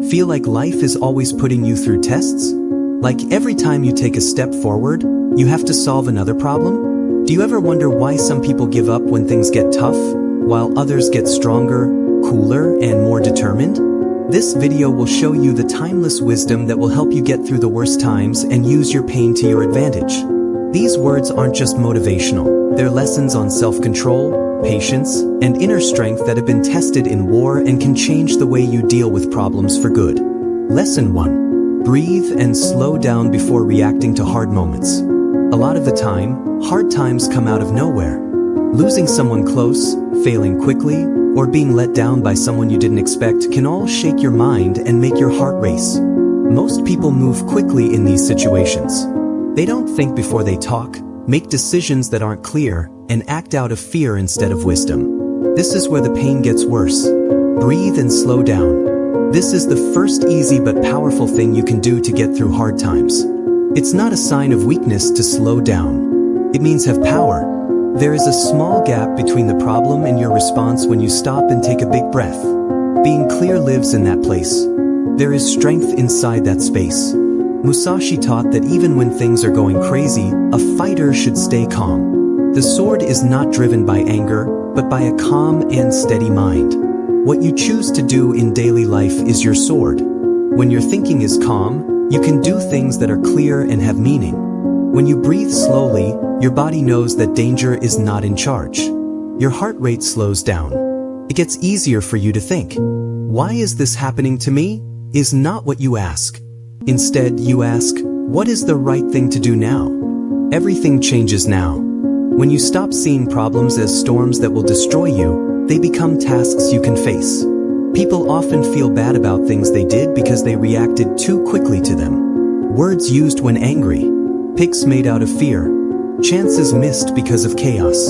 Feel like life is always putting you through tests? Like every time you take a step forward, you have to solve another problem? Do you ever wonder why some people give up when things get tough, while others get stronger, cooler, and more determined? This video will show you the timeless wisdom that will help you get through the worst times and use your pain to your advantage. These words aren't just motivational, they're lessons on self-control, patience, and inner strength that have been tested in war and can change the way you deal with problems for good. Lesson 1. Breathe and slow down before reacting to hard moments. A lot of the time, hard times come out of nowhere. Losing someone close, failing quickly, or being let down by someone you didn't expect can all shake your mind and make your heart race. Most people move quickly in these situations. They don't think before they talk, make decisions that aren't clear, and act out of fear instead of wisdom. This is where the pain gets worse. Breathe and slow down. This is the first easy but powerful thing you can do to get through hard times. It's not a sign of weakness to slow down. It means have power. There is a small gap between the problem and your response when you stop and take a big breath. Being clear lives in that place. There is strength inside that space. Musashi taught that even when things are going crazy, a fighter should stay calm. The sword is not driven by anger, but by a calm and steady mind. What you choose to do in daily life is your sword. When your thinking is calm, you can do things that are clear and have meaning. When you breathe slowly, your body knows that danger is not in charge. Your heart rate slows down. It gets easier for you to think. Why is this happening to me? Is not what you ask. Instead, you ask, what is the right thing to do now? Everything changes now. When you stop seeing problems as storms that will destroy you, they become tasks you can face. People often feel bad about things they did because they reacted too quickly to them. Words used when angry. Picks made out of fear. Chances missed because of chaos.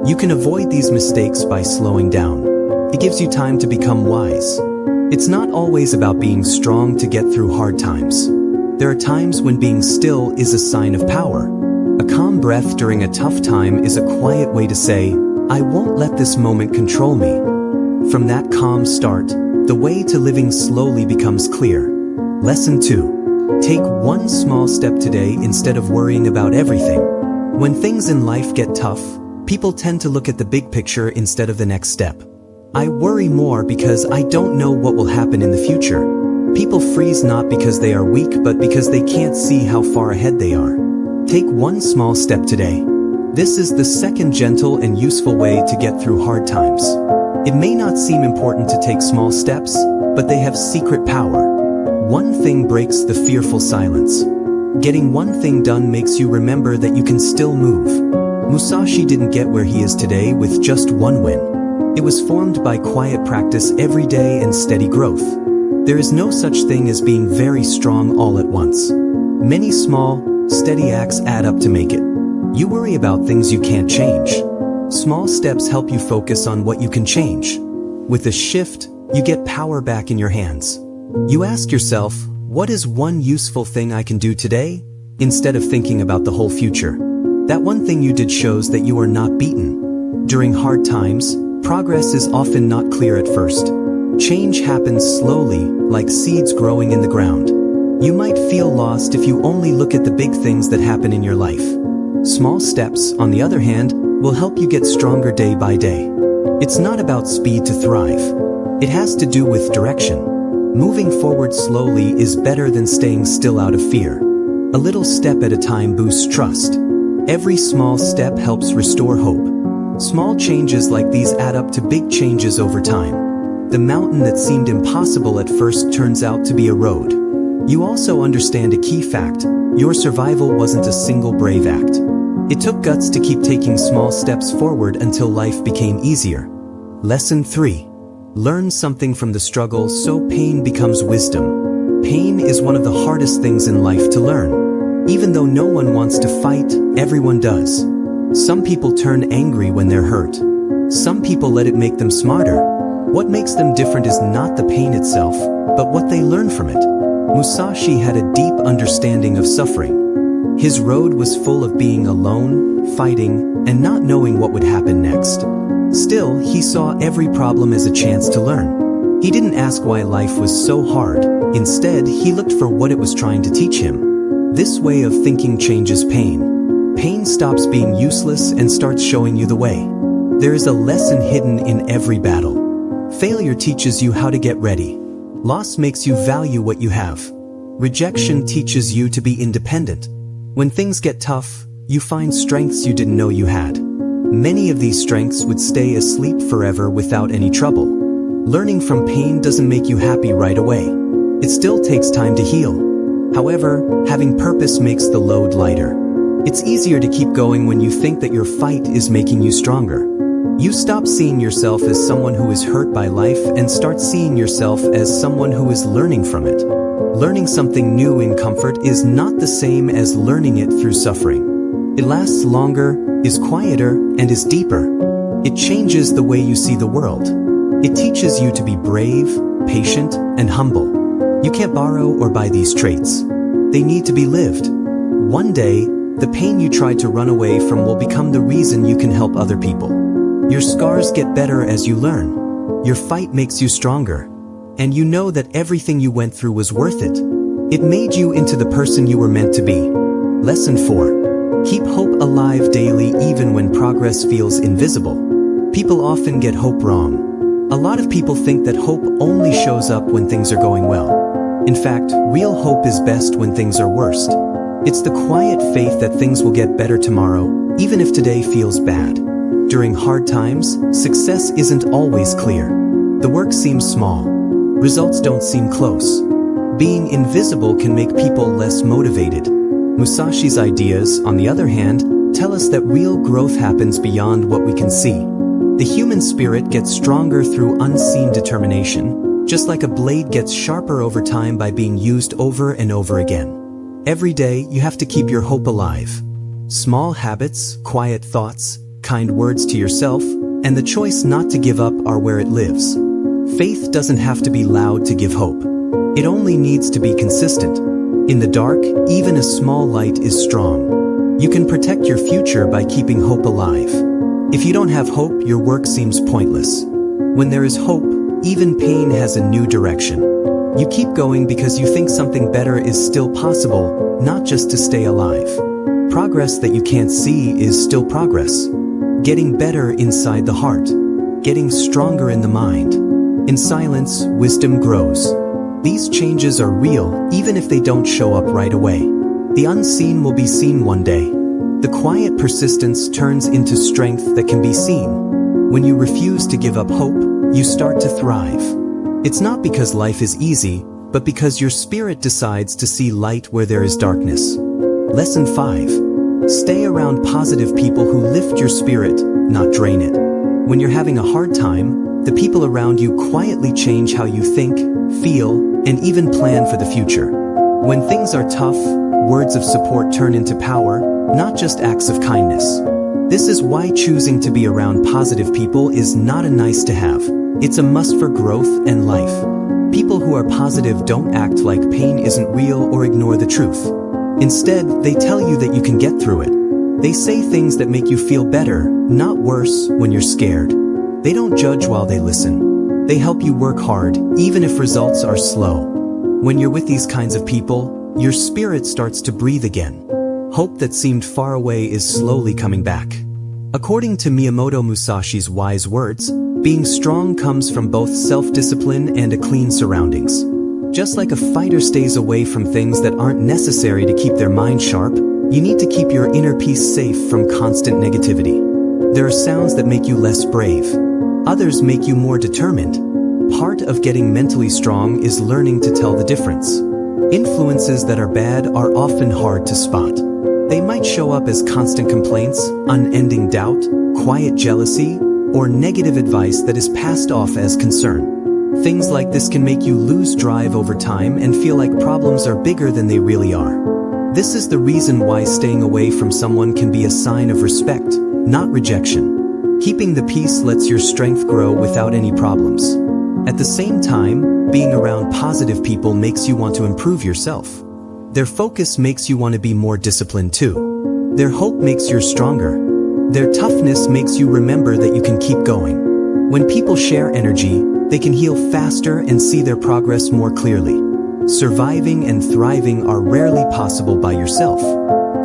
You can avoid these mistakes by slowing down. It gives you time to become wise. It's not always about being strong to get through hard times. There are times when being still is a sign of power. A calm breath during a tough time is a quiet way to say, I won't let this moment control me. From that calm start, the way to living slowly becomes clear. Lesson 2. Take one small step today instead of worrying about everything. When things in life get tough, people tend to look at the big picture instead of the next step. I worry more because I don't know what will happen in the future. People freeze not because they are weak but because they can't see how far ahead they are. Take one small step today. This is the second gentle and useful way to get through hard times. It may not seem important to take small steps, but they have secret power. One thing breaks the fearful silence. Getting one thing done makes you remember that you can still move. Musashi didn't get where he is today with just one win. It was formed by quiet practice every day and steady growth. There is no such thing as being very strong all at once. Many small, steady acts add up to make it. You worry about things you can't change. Small steps help you focus on what you can change. With a shift, you get power back in your hands. You ask yourself, what is one useful thing I can do today? Instead of thinking about the whole future. That one thing you did shows that you are not beaten. During hard times, progress is often not clear at first. Change happens slowly, like seeds growing in the ground. You might feel lost if you only look at the big things that happen in your life. Small steps, on the other hand, will help you get stronger day by day. It's not about speed to thrive. It has to do with direction. Moving forward slowly is better than staying still out of fear. A little step at a time boosts trust. Every small step helps restore hope. Small changes like these add up to big changes over time. The mountain that seemed impossible at first turns out to be a road. You also understand a key fact: your survival wasn't a single brave act. It took guts to keep taking small steps forward until life became easier. Lesson 3. Learn something from the struggle so pain becomes wisdom. Pain is one of the hardest things in life to learn. Even though no one wants to fight, everyone does. Some people turn angry when they're hurt. Some people let it make them smarter. What makes them different is not the pain itself, but what they learn from it. Musashi had a deep understanding of suffering. His road was full of being alone, fighting, and not knowing what would happen next. Still, he saw every problem as a chance to learn. He didn't ask why life was so hard. Instead, he looked for what it was trying to teach him. This way of thinking changes pain. Pain stops being useless and starts showing you the way. There is a lesson hidden in every battle. Failure teaches you how to get ready. Loss makes you value what you have. Rejection teaches you to be independent. When things get tough, you find strengths you didn't know you had. Many of these strengths would stay asleep forever without any trouble. Learning from pain doesn't make you happy right away. It still takes time to heal. However, having purpose makes the load lighter. It's easier to keep going when you think that your fight is making you stronger. You stop seeing yourself as someone who is hurt by life and start seeing yourself as someone who is learning from it. Learning something new in comfort is not the same as learning it through suffering. It lasts longer, is quieter, and is deeper. It changes the way you see the world. It teaches you to be brave, patient, and humble. You can't borrow or buy these traits. They need to be lived. One day, the pain you tried to run away from will become the reason you can help other people. Your scars get better as you learn. Your fight makes you stronger. And you know that everything you went through was worth it. It made you into the person you were meant to be. Lesson 4. Keep hope alive daily even when progress feels invisible. People often get hope wrong. A lot of people think that hope only shows up when things are going well. In fact, real hope is best when things are worst. It's the quiet faith that things will get better tomorrow, even if today feels bad. During hard times, success isn't always clear. The work seems small. Results don't seem close. Being invisible can make people less motivated. Musashi's ideas, on the other hand, tell us that real growth happens beyond what we can see. The human spirit gets stronger through unseen determination, just like a blade gets sharper over time by being used over and over again. Every day, you have to keep your hope alive. Small habits, quiet thoughts, kind words to yourself, and the choice not to give up are where it lives. Faith doesn't have to be loud to give hope. It only needs to be consistent. In the dark, even a small light is strong. You can protect your future by keeping hope alive. If you don't have hope, your work seems pointless. When there is hope, even pain has a new direction. You keep going because you think something better is still possible, not just to stay alive. Progress that you can't see is still progress. Getting better inside the heart. Getting stronger in the mind. In silence, wisdom grows. These changes are real, even if they don't show up right away. The unseen will be seen one day. The quiet persistence turns into strength that can be seen. When you refuse to give up hope, you start to thrive. It's not because life is easy, but because your spirit decides to see light where there is darkness. Lesson 5. Stay around positive people who lift your spirit, not drain it. When you're having a hard time, the people around you quietly change how you think, feel, and even plan for the future. When things are tough, words of support turn into power, not just acts of kindness. This is why choosing to be around positive people is not a nice to have. It's a must for growth and life. People who are positive don't act like pain isn't real or ignore the truth. Instead, they tell you that you can get through it. They say things that make you feel better, not worse, when you're scared. They don't judge while they listen. They help you work hard, even if results are slow. When you're with these kinds of people, your spirit starts to breathe again. Hope that seemed far away is slowly coming back. According to Miyamoto Musashi's wise words, being strong comes from both self-discipline and a clean surroundings. Just like a fighter stays away from things that aren't necessary to keep their mind sharp, you need to keep your inner peace safe from constant negativity. There are sounds that make you less brave. Others make you more determined. Part of getting mentally strong is learning to tell the difference. Influences that are bad are often hard to spot. They might show up as constant complaints, unending doubt, quiet jealousy, or negative advice that is passed off as concern. Things like this can make you lose drive over time and feel like problems are bigger than they really are. This is the reason why staying away from someone can be a sign of respect, not rejection. Keeping the peace lets your strength grow without any problems. At the same time, being around positive people makes you want to improve yourself. Their focus makes you want to be more disciplined too. Their hope makes you stronger. Their toughness makes you remember that you can keep going. When people share energy, They can heal faster and see their progress more clearly. Surviving and thriving are rarely possible by yourself.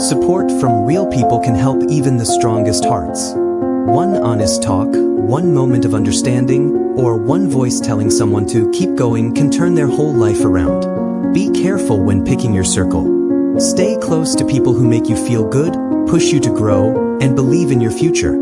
Support from real people can help even the strongest hearts. One honest talk, one moment of understanding, or one voice telling someone to keep going can turn their whole life around. Be careful when picking your circle. Stay close to people who make you feel good, push you to grow, and believe in your future.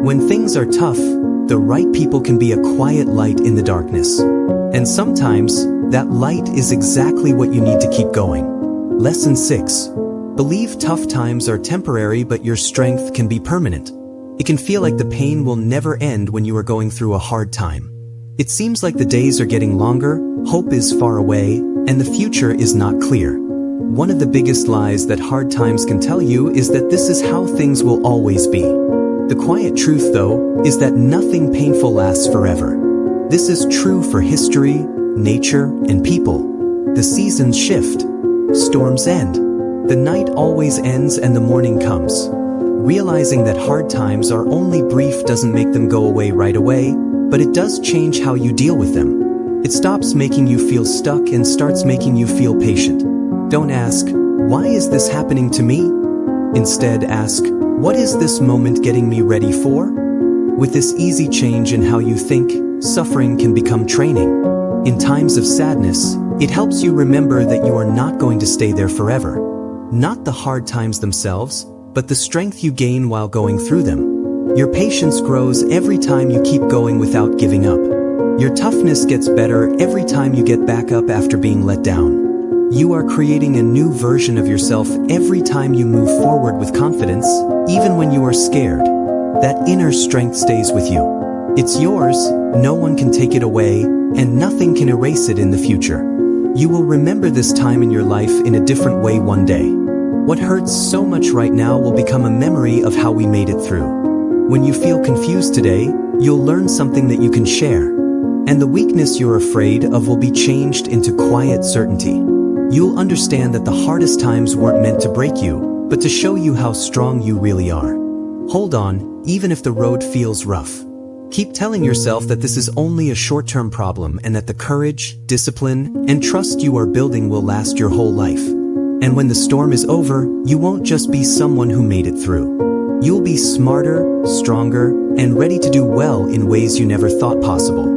When things are tough, the right people can be a quiet light in the darkness. And sometimes, that light is exactly what you need to keep going. Lesson 6. Believe tough times are temporary, but your strength can be permanent. It can feel like the pain will never end when you are going through a hard time. It seems like the days are getting longer, hope is far away, and the future is not clear. One of the biggest lies that hard times can tell you is that this is how things will always be. The quiet truth, though, is that nothing painful lasts forever. This is true for history, nature, and people. The seasons shift. Storms end. The night always ends and the morning comes. Realizing that hard times are only brief doesn't make them go away right away, but it does change how you deal with them. It stops making you feel stuck and starts making you feel patient. Don't ask, "Why is this happening to me?" Instead, ask, "What is this moment getting me ready for?" With this easy change in how you think, suffering can become training. In times of sadness, it helps you remember that you are not going to stay there forever. Not the hard times themselves, but the strength you gain while going through them. Your patience grows every time you keep going without giving up. Your toughness gets better every time you get back up after being let down. You are creating a new version of yourself every time you move forward with confidence, even when you are scared. That inner strength stays with you. It's yours, no one can take it away, and nothing can erase it in the future. You will remember this time in your life in a different way one day. What hurts so much right now will become a memory of how we made it through. When you feel confused today, you'll learn something that you can share. And the weakness you're afraid of will be changed into quiet certainty. You'll understand that the hardest times weren't meant to break you, but to show you how strong you really are. Hold on, even if the road feels rough. Keep telling yourself that this is only a short-term problem and that the courage, discipline, and trust you are building will last your whole life. And when the storm is over, you won't just be someone who made it through. You'll be smarter, stronger, and ready to do well in ways you never thought possible.